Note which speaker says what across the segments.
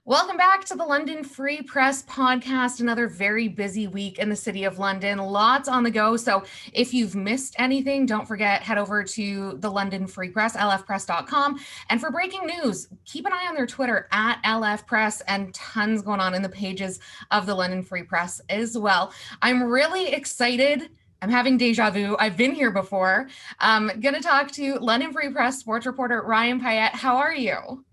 Speaker 1: Welcome back to the London Free Press Podcast. Another very busy week in the city of London. Lots on the go. So if you've missed anything, don't forget, head over to the London Free Press, lfpress.com. And for breaking news, keep an eye on their Twitter at LF Press, and tons going on in the pages of the London Free Press as well. I'm really excited. I'm having deja vu. I've been here before. I'm going to talk to London Free Press sports reporter Ryan Payette. How are you?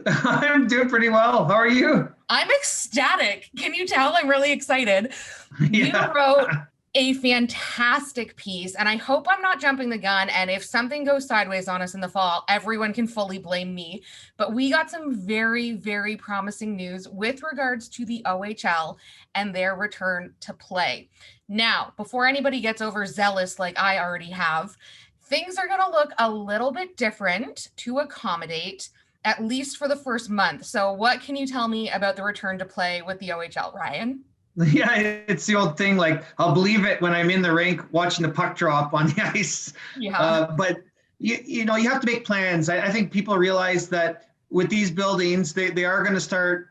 Speaker 2: I'm doing pretty well. How are you?
Speaker 1: I'm ecstatic. Can you tell? I'm really excited.
Speaker 2: Yeah.
Speaker 1: You wrote a fantastic piece, and I hope I'm not jumping the gun. And if something goes sideways on us in the fall, everyone can fully blame me. But we got some very, very promising news with regards to the OHL and their return to play. Now, before anybody gets overzealous like I already have, things are going to look a little bit different to accommodate, at least for the first month. So what can you tell me about the return to play with the OHL, Ryan?
Speaker 2: Yeah, it's the old thing, like I'll believe it when I'm in the rink watching the puck drop on the ice.
Speaker 1: Yeah.
Speaker 2: But you have to make plans. I think people realize that with these buildings, they are going to start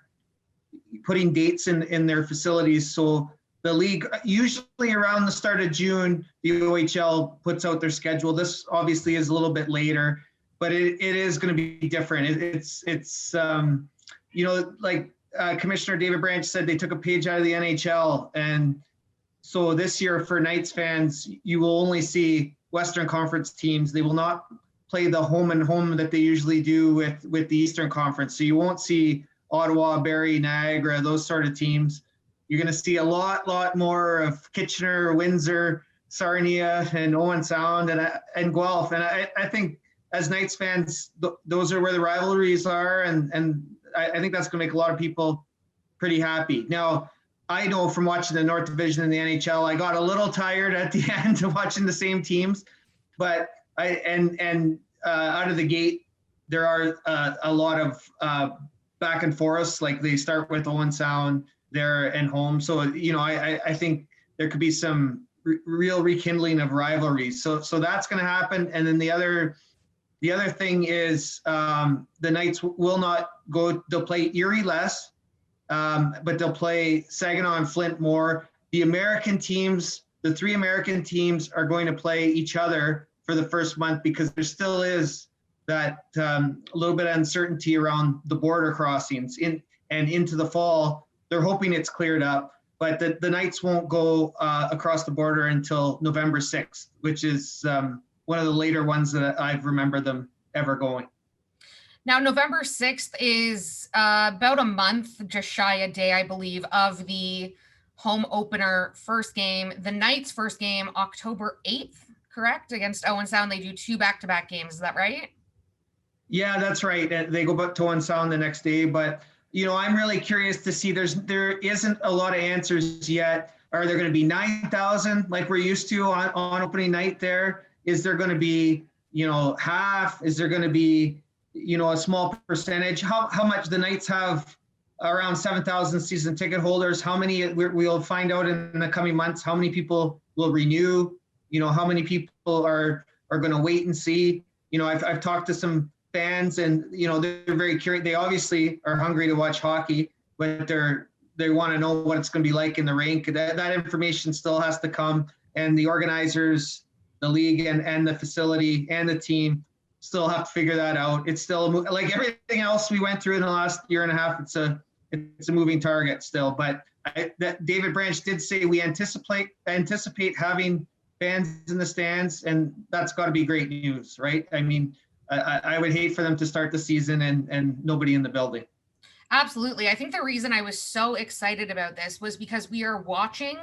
Speaker 2: putting dates in their facilities. So the league, usually around the start of June, the OHL puts out their schedule. This obviously is a little bit later, but it is going to be different. Like Commissioner David Branch said, they took a page out of the NHL. And so this year for Knights fans, you will only see Western Conference teams. They will not play the home and home that they usually do with the Eastern Conference. So you won't see Ottawa, Barrie, Niagara, those sort of teams. You're going to see a lot more of Kitchener, Windsor, Sarnia, and Owen Sound and Guelph. And I think, as Knights fans, those are where the rivalries are, and I think that's going to make a lot of people pretty happy. Now, I know from watching the North Division in the NHL, I got a little tired at the end of watching the same teams, but out of the gate, there are a lot of back and forths. Like they start with Owen Sound there and home, so I think there could be some real rekindling of rivalries. So that's going to happen, and then the other thing is the Knights will not go. They'll play Erie less, but they'll play Saginaw and Flint more. The American teams, the three American teams, are going to play each other for the first month because there still is that a little bit of uncertainty around the border crossings into the fall. They're hoping it's cleared up, but the Knights won't go across the border until November 6th, which is one of the later ones that I've remembered them ever going.
Speaker 1: Now, November 6th is about a month, just shy a day, I believe, of the home opener first game. The Knights' first game, October 8th, correct? Against Owen Sound. They do 2 back-to-back games. Is that right?
Speaker 2: Yeah, that's right. They go back to Owen Sound the next day. But, I'm really curious to see. There isn't a lot of answers yet. Are there going to be 9,000 like we're used to on opening night there? Is there going to be, half? Is there going to be, a small percentage? How much the Knights have around 7,000 season ticket holders? How many we'll find out in the coming months? How many people will renew? How many people are going to wait and see? I've talked to some fans, and they're very curious. They obviously are hungry to watch hockey, but they want to know what it's going to be like in the rink. That information still has to come, and the organizers, the league and the facility and the team still have to figure that out. It's still like everything else we went through in the last year and a half. It's a moving target still. But David Branch did say we anticipate having fans in the stands, and that's got to be great news, right? I mean, I would hate for them to start the season and nobody in the building.
Speaker 1: Absolutely. I think the reason I was so excited about this was because we are watching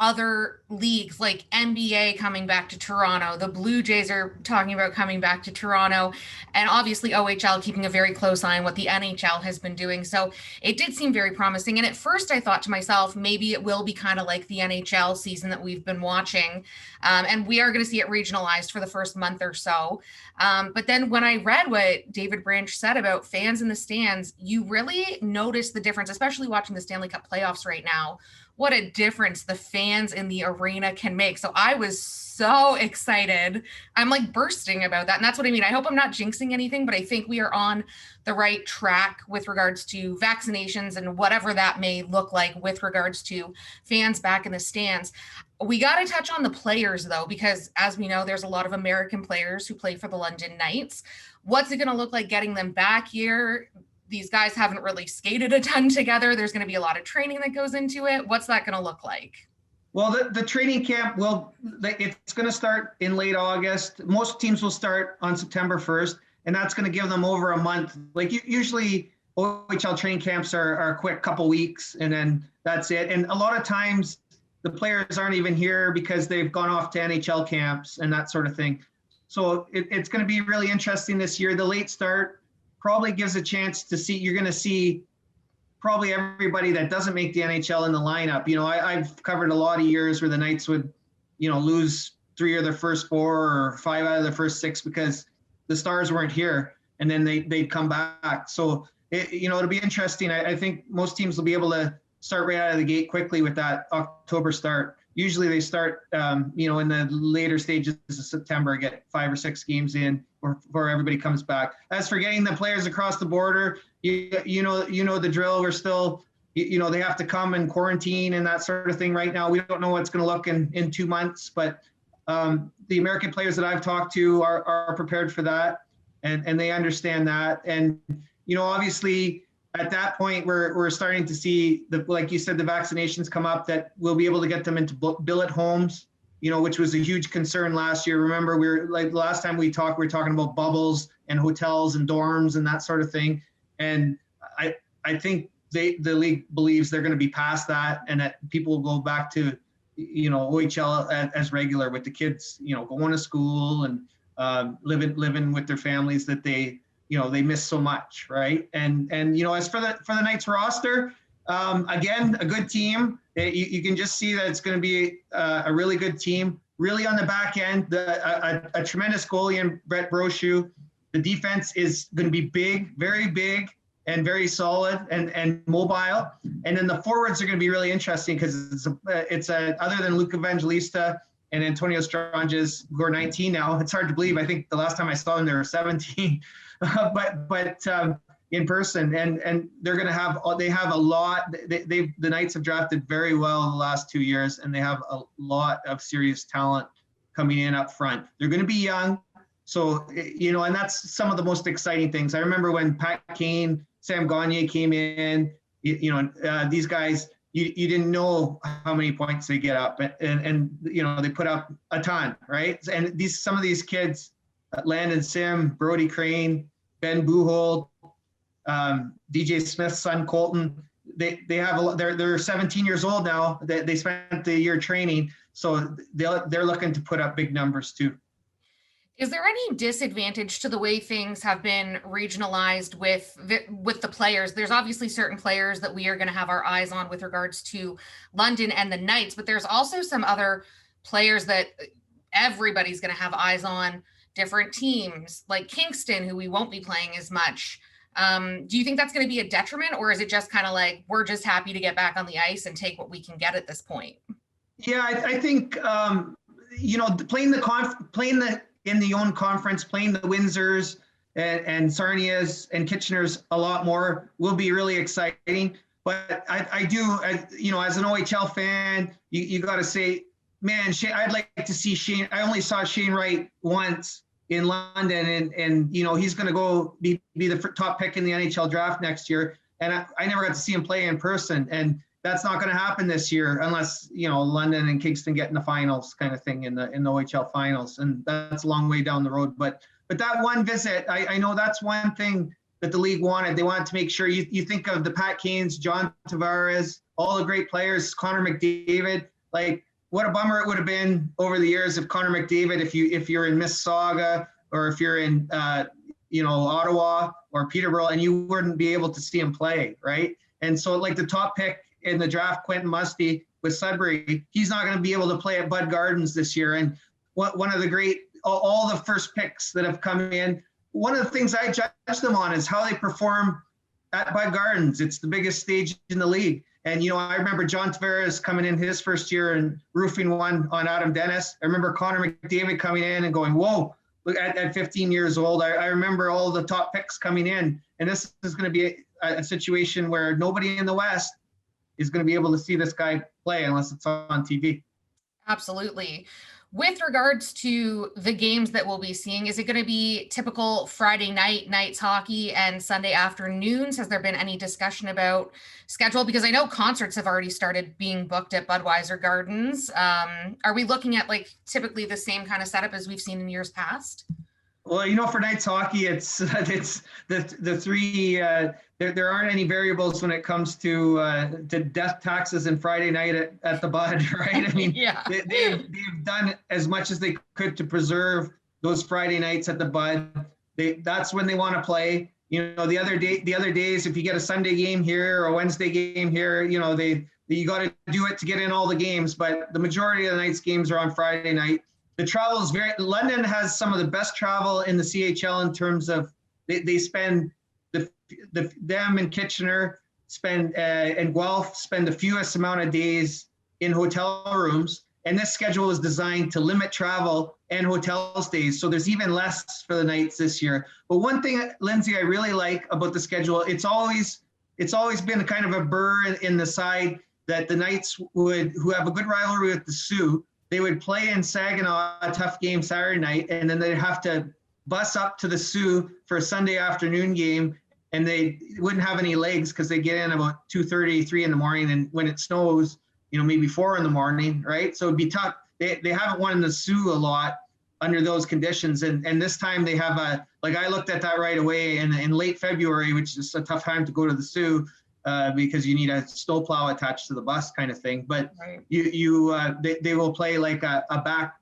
Speaker 1: other leagues like NBA coming back to Toronto. The Blue Jays are talking about coming back to Toronto, and obviously OHL keeping a very close eye on what the NHL has been doing. So it did seem very promising. And at first I thought to myself, maybe it will be kind of like the NHL season that we've been watching. And we are going to see it regionalized for the first month or so. But then when I read what David Branch said about fans in the stands, you really notice the difference, especially watching the Stanley Cup playoffs right now, what a difference the fans in the arena can make. So I was so excited. I'm like bursting about that. And that's what I mean. I hope I'm not jinxing anything, but I think we are on the right track with regards to vaccinations and whatever that may look like with regards to fans back in the stands. We got to touch on the players though, because as we know, there's a lot of American players who play for the London Knights. What's it going to look like getting them back here? These guys haven't really skated a ton together. There's going to be a lot of training that goes into it. What's that going to look like?
Speaker 2: Well, the training camp it's going to start in late August. Most teams will start on September 1st, and that's going to give them over a month. Like usually OHL training camps are a quick couple weeks, and then that's it. And a lot of times the players aren't even here because they've gone off to NHL camps and that sort of thing. So it's going to be really interesting this year. The late start probably gives a chance to see, you're going to see probably everybody that doesn't make the NHL in the lineup. You know, I've covered a lot of years where the Knights would, you know, lose 3 of their first 4 or 5 out of the first 6 because the stars weren't here, and then they'd come back. So, it'll be interesting. I think most teams will be able to start right out of the gate quickly with that October start. Usually they start, in the later stages of September, get 5 or 6 games in before everybody comes back. As for getting the players across the border, you know the drill. We're still, they have to come and quarantine and that sort of thing right now. We don't know what's going to look in 2 months, but the American players that I've talked to are prepared for that, and they understand that. And, obviously, at that point, we're starting to see like you said, the vaccinations come up, that we'll be able to get them into billet homes, which was a huge concern last year. Remember, we were like last time we talked, we were talking about bubbles and hotels and dorms and that sort of thing. And I think the league believes they're going to be past that, and that people will go back to, OHL as regular, with the kids, going to school and living with their families that they miss so much, right? And as for the Knights roster, again, a good team. You can just see that it's going to be a really good team. Really on the back end, a tremendous goalie in Brett Brochu. The defense is going to be big, very big, and very solid and mobile. And then the forwards are going to be really interesting because it's other than Luke Evangelista and Antonio Stranges, who are 19 now. It's hard to believe. I think the last time I saw them, they were 17. but in person, and they're going to have a lot. The Knights have drafted very well in the last 2 years, and they have a lot of serious talent coming in up front. They're going to be young, so and that's some of the most exciting things. I remember when Pat Kane, Sam Gagner came in. These guys, you didn't know how many points they get up, and they put up a ton, right? And some of these kids, Landon Sim, Brody Crane, Ben Buchholz, DJ Smith's son Colton, they have they're 17 years old now. They spent the year training, so they're looking to put up big numbers too.
Speaker 1: Is there any disadvantage to the way things have been regionalized with the players? There's obviously certain players that we are going to have our eyes on with regards to London and the Knights, but there's also some other players that everybody's going to have eyes on, different teams like Kingston, who we won't be playing as much. Do you think that's going to be a detriment, or is it just kind of like we're just happy to get back on the ice and take what we can get at this point?
Speaker 2: Yeah, I think playing in the own conference, playing the Windsors and Sarnias and Kitcheners a lot more will be really exciting. But I do, as an OHL fan, you got to say, man, I'd like to see Shane. I only saw Shane Wright once in London, and he's going to go be the top pick in the NHL draft next year. And I never got to see him play in person, and that's not going to happen this year unless London and Kingston get in the finals, kind of thing, in the OHL finals, and that's a long way down the road. But that one visit, I know that's one thing that the league wanted. They wanted to make sure you think of the Pat Kanes, John Tavares, all the great players, Connor McDavid. Like, what a bummer it would have been over the years if Connor McDavid, if you're in Mississauga or if you're in Ottawa or Peterborough, and you wouldn't be able to see him play, right? And so, like, the top pick in the draft, Quentin Musty with Sudbury, he's not going to be able to play at Bud Gardens this year. And one of the great, all the first picks that have come in, one of the things I judge them on is how they perform at Bud Gardens. It's the biggest stage in the league. And, I remember John Tavares coming in his first year and roofing one on Adam Dennis. I remember Connor McDavid coming in and going, whoa, look at 15 years old. I remember all the top picks coming in. And this is going to be a situation where nobody in the West is going to be able to see this guy play unless it's on TV.
Speaker 1: Absolutely. With regards to the games that we'll be seeing, is it going to be typical Friday nights hockey and Sunday afternoons? Has there been any discussion about schedule? Because I know concerts have already started being booked at Budweiser Gardens. Are we looking at like typically the same kind of setup as we've seen in years past?
Speaker 2: Well, for nights hockey, it's the three. There aren't any variables when it comes to death taxes and Friday night at the Bud, right? I mean,
Speaker 1: yeah.
Speaker 2: they've done as much as they could to preserve those Friday nights at the Bud. That's when they want to play. The other days, if you get a Sunday game here or a Wednesday game here, you got to do it to get in all the games. But the majority of the night's games are on Friday night. The travel is London has some of the best travel in the CHL in terms of they spend them and Kitchener and Guelph spend the fewest amount of days in hotel rooms. And this schedule is designed to limit travel and hotel stays. So there's even less for the Knights this year. But one thing, Lindsay, I really like about the schedule, it's always been kind of a burr in the side that the Knights who have a good rivalry with the Sioux, they would play in Saginaw, a tough game Saturday night, and then they'd have to bus up to the Sioux for a Sunday afternoon game, and they wouldn't have any legs because they get in about 2:30, 3 in the morning, and when it snows, maybe 4 in the morning, right? So it'd be tough. They haven't won in the Sioux a lot under those conditions, and this time they have I looked at that right away in late February, which is a tough time to go to the Sioux. Because you need a snowplow attached to the bus kind of thing. But right. They will play like a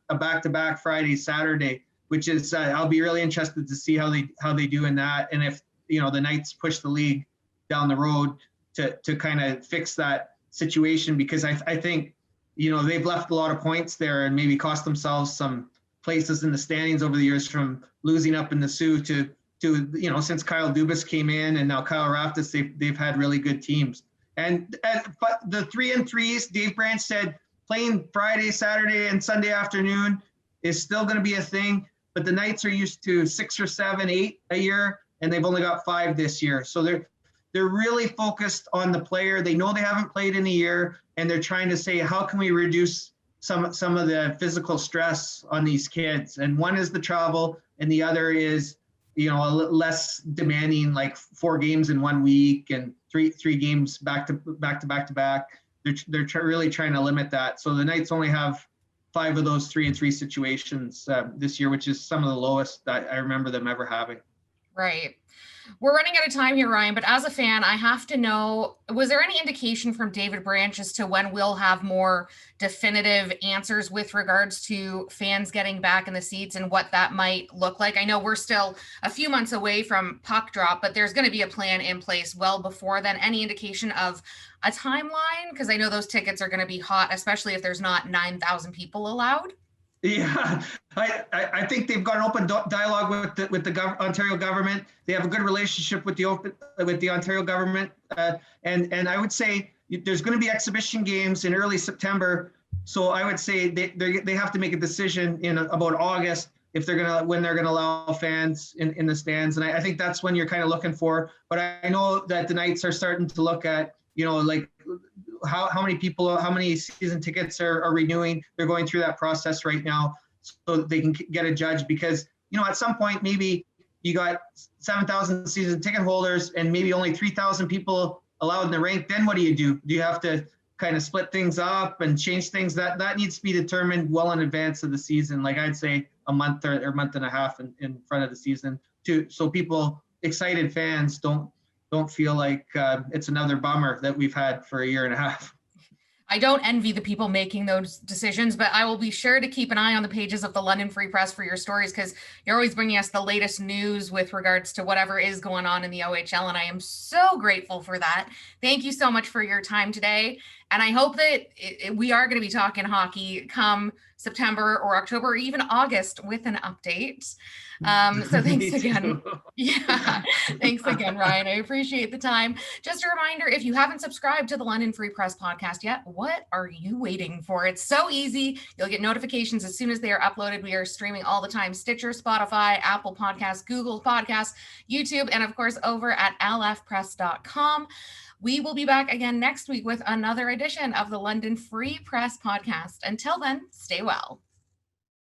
Speaker 2: back-to-back Friday, Saturday, which is I'll be really interested to see how they do in that. And if, the Knights push the league down the road to kind of fix that situation, because I think, they've left a lot of points there and maybe cost themselves some places in the standings over the years from losing up in the Sioux to since Kyle Dubas came in and now Kyle Raftis, they've had really good teams. And but the 3-3s, Dave Branch said playing Friday, Saturday, and Sunday afternoon is still going to be a thing. But the Knights are used to 6 or 7, 8 a year, and they've only got 5 this year. So they're really focused on the player. They know they haven't played in a year, and they're trying to say, how can we reduce some of the physical stress on these kids? And one is the travel, and the other is less demanding, like 4 games in 1 week and three games back to back. They're really trying to limit that. So the Knights only have 5 of those 3-3 situations this year, which is some of the lowest that I remember them ever having.
Speaker 1: Right. We're running out of time here, Ryan, but as a fan, I have to know, was there any indication from David Branch as to when we'll have more definitive answers with regards to fans getting back in the seats and what that might look like? I know we're still a few months away from puck drop, but there's going to be a plan in place well before then. Any indication of a timeline? Because I know those tickets are going to be hot, especially if there's not 9,000 people allowed.
Speaker 2: Yeah, I think they've got an open dialogue with the Ontario government. They have a good relationship with the Ontario government, and I would say there's going to be exhibition games in early September. So I would say they have to make a decision in about August when they're gonna allow fans in the stands, and I think that's when you're kind of looking for. But I know that the Knights are starting to look at like how many people, how many season tickets are renewing. They're going through that process right now so that they can get a judge, because at some point maybe you got 7,000 season ticket holders and maybe only 3,000 people allowed in the rink. Then what do? Do you have to kind of split things up and change things? That needs to be determined well in advance of the season, like I'd say a month or month and a half in front of the season, so people, excited fans, don't feel like it's another bummer that we've had for a year and a half.
Speaker 1: I don't envy the people making those decisions, but I will be sure to keep an eye on the pages of the London Free Press for your stories, because you're always bringing us the latest news with regards to whatever is going on in the OHL, and I am so grateful for that. Thank you so much for your time today. And I hope that we are going to be talking hockey come September or October or even August with an update. So thanks again. Yeah, thanks again, Ryan. I appreciate the time. Just a reminder, if you haven't subscribed to the London Free Press podcast yet, what are you waiting for? It's so easy. You'll get notifications as soon as they are uploaded. We are streaming all the time: Stitcher, Spotify, Apple Podcasts, Google Podcasts, YouTube, and of course over at lfpress.com. We will be back again next week with another edition of the London Free Press podcast. Until then, stay well.